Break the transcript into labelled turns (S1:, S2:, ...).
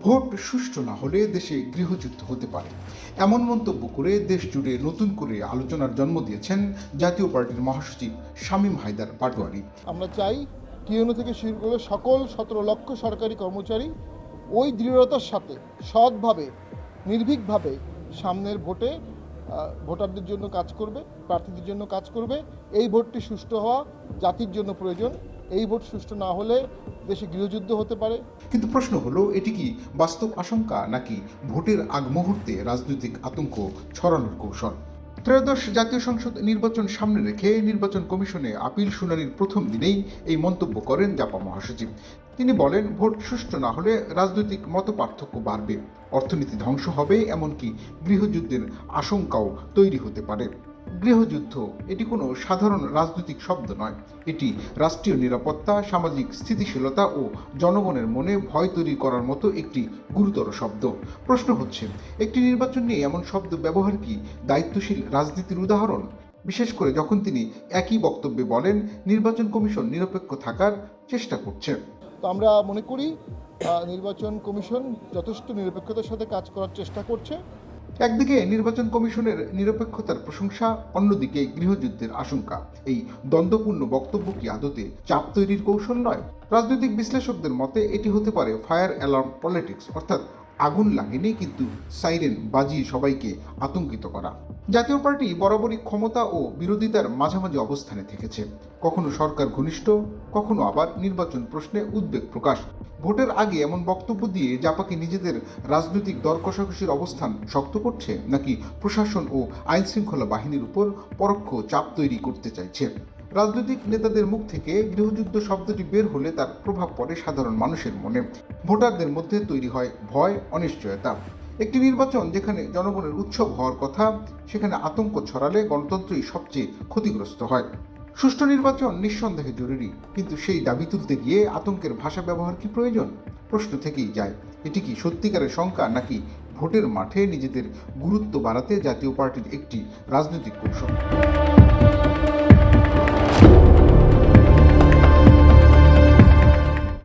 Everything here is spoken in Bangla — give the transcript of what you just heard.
S1: ভোট সুষ্ঠু না হলে দেশে গৃহযুদ্ধ হতে পারে, এমন মন্তব্য করে দেশ জুড়ে নতুন করে আলোচনার জন্ম দিয়েছেন জাতীয় পার্টির মহাসচিব শামীম হায়দার পাটোয়ারি।
S2: আমরা চাই টিএনও থেকে শুরু করে সকল 17 লক্ষ সরকারি কর্মচারী ওই দৃঢ়তার সাথে সৎভাবে নির্ভীকভাবে সামনের ভোটে ভোটারদের জন্য কাজ করবে, প্রার্থীদের জন্য কাজ করবে। এই ভোটটি সুষ্ঠু হওয়া জাতির জন্য প্রয়োজন। এই ভোট সুষ্ঠু না হলে দেশে গৃহযুদ্ধ হতে পারে।
S1: কিন্তু প্রশ্ন হলো, এটি কি বাস্তব আশঙ্কা নাকি ভোটের আগ মুহূর্তে রাজনৈতিক আতঙ্ক ছড়ানোর কৌশল? ত্রয়োদশ জাতীয় সংসদ নির্বাচন সামনে রেখে নির্বাচন কমিশনে আপিল শুনানির প্রথম দিনেই এই মন্তব্য করেন জাপা মহাসচিব। তিনি বলেন, ভোট সুষ্ঠু না হলে রাজনৈতিক মতপার্থক্য বাড়বে, অর্থনীতি ধ্বংস হবে, এমনকি গৃহযুদ্ধের আশঙ্কাও তৈরি হতে পারে। গৃহযুদ্ধ এটি কোনো সাধারণ রাজনৈতিক শব্দ নয়, এটি রাষ্ট্রীয় নিরাপত্তা, সামাজিক স্থিতিশীলতা ও জনগণের মনে ভয় তৈরি করার মতো একটি গুরুতর শব্দ। প্রশ্ন হচ্ছে, একটি নির্বাচন নিয়ে এমন শব্দ ব্যবহার কি দায়িত্বশীল রাজনীতির উদাহরণ? বিশেষ করে যখন তিনি একই বক্তব্যে বলেন, নির্বাচন কমিশন নিরপেক্ষ থাকার চেষ্টা করছে।
S2: তো আমরা মনে করি নির্বাচন কমিশন যথেষ্ট নিরপেক্ষতার সাথে কাজ করার চেষ্টা করছে।
S1: একদিকে নির্বাচন কমিশনের নিরপেক্ষতার প্রশংসা, অন্যদিকে গৃহযুদ্ধের আশঙ্কা। এই দ্বন্দ্বপূর্ণ বক্তব্য কি আদতে চাপ তৈরির কৌশল নয়? রাজনৈতিক বিশ্লেষকদের মতে এটি হতে পারে ফায়ার অ্যালার্ম পলিটিক্স, অর্থাৎ আগুন লাগেনি কিন্তু সাইরেন বাজিয়ে সবাইকে আতঙ্কিত করা। জাতীয় পার্টি বরাবরই ক্ষমতা ও বিরোধিতার মাঝামাঝি অবস্থানে থেকেছে, কখনো সরকার ঘনিষ্ঠ, কখনো আবার নির্বাচন প্রশ্নে উদ্বেগ প্রকাশ। ভোটের আগে এমন বক্তব্য দিয়ে জাপাকে নিজেদের রাজনৈতিক দর কষাকষির অবস্থান শক্ত করছে, নাকি প্রশাসন ও আইন শৃঙ্খলা বাহিনীর উপর পরোক্ষ চাপ তৈরি করতে চাইছে? রাজনৈতিক নেতাদের মুখ থেকে গৃহযুদ্ধ শব্দটি বের হলে তার প্রভাব পড়ে সাধারণ মানুষের মনে। ভোটারদের মধ্যে তৈরি হয় ভয়, অনিশ্চয়তা। একটি নির্বাচন যেখানে জনগণের উৎসব হওয়ার কথা, সেখানে আতঙ্ক ছড়ালে গণতন্ত্রই সবচেয়ে ক্ষতিগ্রস্ত হয়। সুষ্ঠু নির্বাচন নিঃসন্দেহে জরুরি, কিন্তু সেই দাবি তুলতে গিয়ে আতঙ্কের ভাষা ব্যবহার কি প্রয়োজন? প্রশ্ন থেকেই যায়, এটি কি সত্যিকারের শঙ্কা, নাকি ভোটের মাঠে নিজেদের গুরুত্ব বাড়াতে জাতীয় পার্টির একটি রাজনৈতিক কৌশল?